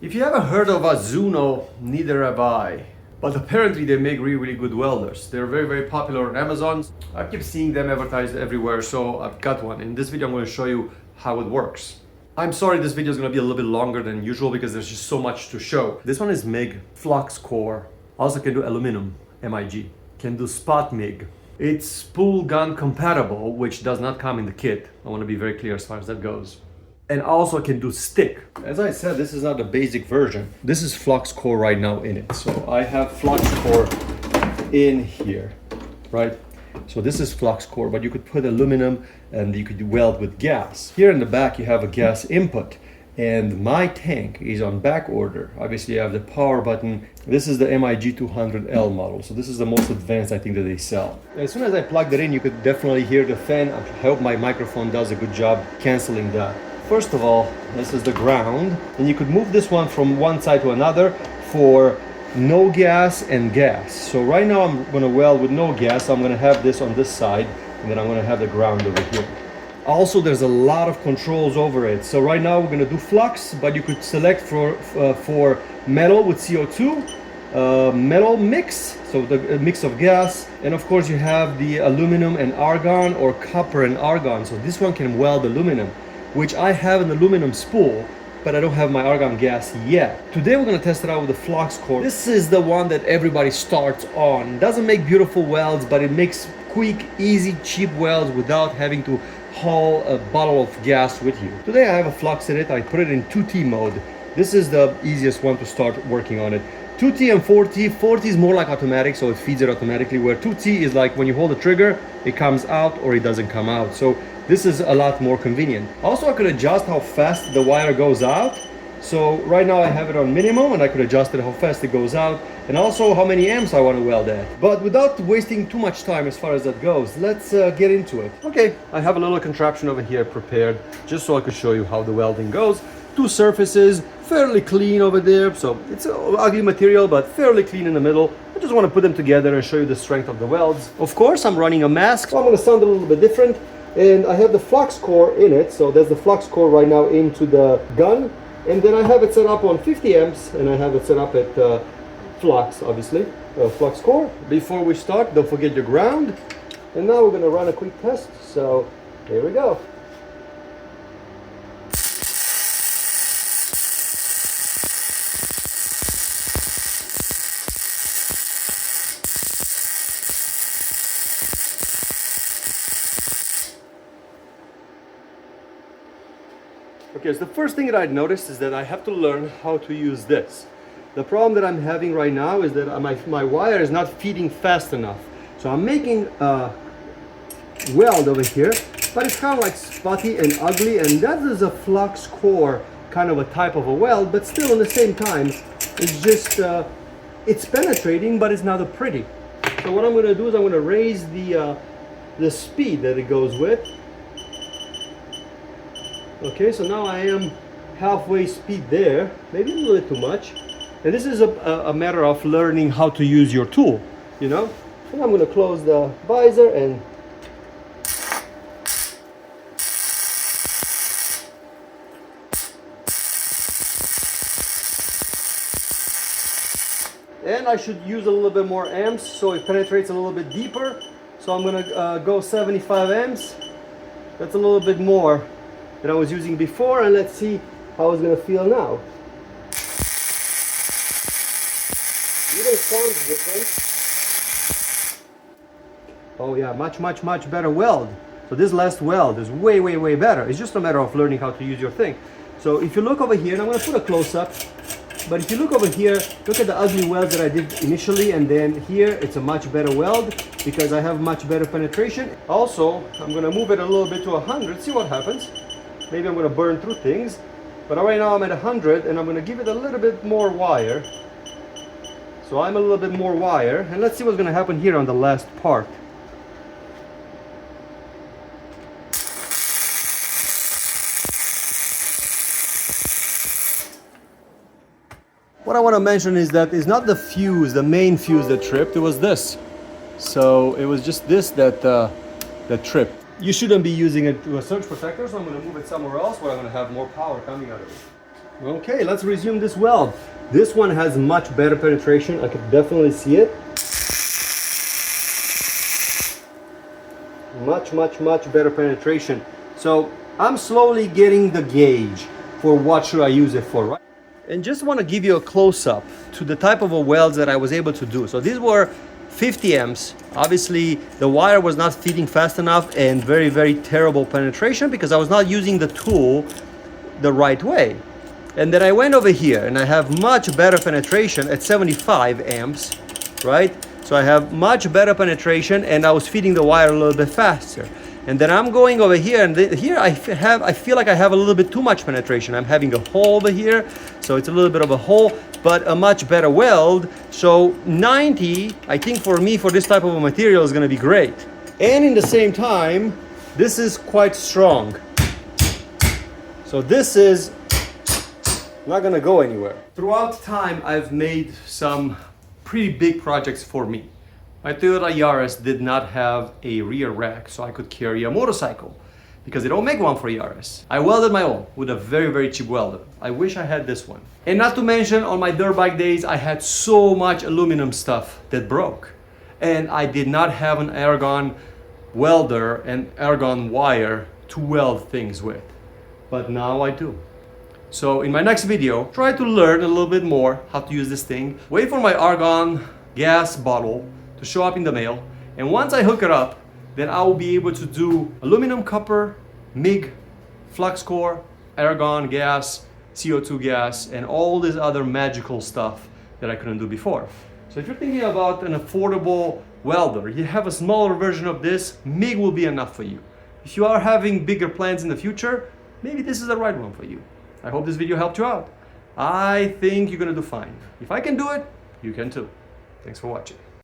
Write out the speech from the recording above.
If you haven't heard of AZZUZO, neither have I. But apparently they make really good welders. They're very popular on Amazon. I keep seeing them advertised everywhere, so I've got one. In this video I'm going to show you how it works. I'm sorry this video is going to be a little bit longer than usual because there's just so much to show. This one is MIG, Flux core. Also can do aluminum, MIG. Can do spot MIG. It's spool gun compatible, which does not come in the kit. I want to be very clear as far as that goes. And also can do stick. As I said, this is not the basic version. This is flux core right now in it. So I have flux core in here, right? So this is flux core, but you could put aluminum and you could weld with gas. Here in the back, you have a gas input. And my tank is on back order. Obviously, I have the power button. This is the MIG 200L model. So this is the most advanced, I think, that they sell. As soon as I plugged it in, you could definitely hear the fan. I hope my microphone does a good job canceling that. First of all, this is the ground, and you could move this one from one side to another for no gas and gas. So right now I'm going to weld with no gas. So I'm going to have this on this side, and then I'm going to have the ground over here. Also, there's a lot of controls over it. So right now we're going to do flux, but you could select for metal with CO2, metal mix, so the mix of gas, and of course you have the aluminum and argon or copper and argon. So this one can weld aluminum, which I have an aluminum spool, but I don't have my argon gas yet. Today we're gonna test it out with the flux core. This is the one that everybody starts on. It doesn't make beautiful welds, but it makes quick, easy, cheap welds without having to haul a bottle of gas with you. Today I have a flux in it. I put it in 2T mode. This is the easiest one to start working on it. 2T and 4T. 4T is more like automatic, so it feeds it automatically, where 2T is like when you hold the trigger, it comes out or it doesn't come out. So this is a lot more convenient. Also, I could adjust how fast the wire goes out. So right now I have it on minimum, and I could adjust it how fast it goes out, and also how many amps I want to weld at. But without wasting too much time as far as that goes, let's get into it. Okay, I have a little contraption over here prepared just so I could show you how the welding goes. Two surfaces, fairly clean over there. So it's ugly material, but fairly clean in the middle. I just want to put them together and show you the strength of the welds. Of course, I'm running a mask, so I'm going to sound a little bit different. And I have the flux core in it, so there's the flux core right now into the gun, and then I have it set up on 50 amps, and I have it set up at flux, obviously, flux core. Before we start, don't forget your ground, and now we're going to run a quick test, so here we go. Okay, so the first thing that I'd noticed is that I have to learn how to use this. The problem that I'm having right now is that my wire is not feeding fast enough. So I'm making a weld over here, but it's kind of like spotty and ugly, and that is a flux core kind of a type of a weld, but still at the same time, it's just, it's penetrating, but it's not a pretty. So what I'm going to do is I'm going to raise the speed that it goes with. Okay, so now I am halfway speed there, maybe a little bit too much. And this is a matter of learning how to use your tool, you know? And I'm going to close the visor and I should use a little bit more amps so it penetrates a little bit deeper. So I'm going to go 75 amps. That's a little bit more that I was using before, and let's see how it's going to feel now. Even sounds different. Oh yeah, much better weld. So this last weld is way better. It's just a matter of learning how to use your thing. So if you look over here, and I'm going to put a close-up, but if you look over here, look at the ugly welds that I did initially, and then here it's a much better weld because I have much better penetration. Also, I'm going to move it a little bit to 100, see what happens. Maybe I'm going to burn through things, but right now I'm at 100, and I'm going to give it a little bit more wire. So I'm a little bit more wire, and let's see what's going to happen here on the last part. What I want to mention is that it's not the fuse, the main fuse that tripped, it was this. So it was just this that tripped. You shouldn't be using it to a surge protector, so I'm going to move it somewhere else where I'm going to have more power coming out of it. Okay, let's resume this weld. This one has much better penetration. I can definitely see it. Much better penetration. So I'm slowly getting the gauge for what should I use it for, right? And just want to give you a close-up to the type of welds that I was able to do. So these were 50 amps. Obviously the wire was not feeding fast enough and very terrible penetration because I was not using the tool the right way. And then I went over here and I have much better penetration at 75 amps, right? So I have much better penetration and I was feeding the wire a little bit faster. And then I'm going over here and here I feel like I have a little bit too much penetration. I'm having a hole over here, so it's a little bit of a hole, but a much better weld. So 90, I think for me, for this type of a material is gonna be great. And in the same time, this is quite strong. So this is not gonna go anywhere. Throughout time, I've made some pretty big projects for me. My Toyota Yaris did not have a rear rack, so I could carry a motorcycle because they don't make one for Yaris. I welded my own with a very cheap welder. I wish I had this one. And not to mention, on my dirt bike days, I had so much aluminum stuff that broke. And I did not have an argon welder and argon wire to weld things with. But now I do. So in my next video, try to learn a little bit more how to use this thing. Wait for my argon gas bottle to show up in the mail. And once I hook it up, then I will be able to do aluminum copper, MIG, flux core, argon gas, CO2 gas, and all this other magical stuff that I couldn't do before. So if you're thinking about an affordable welder, you have a smaller version of this, MIG will be enough for you. If you are having bigger plans in the future, maybe this is the right one for you. I hope this video helped you out. I think you're gonna do fine. If I can do it, you can too. Thanks for watching.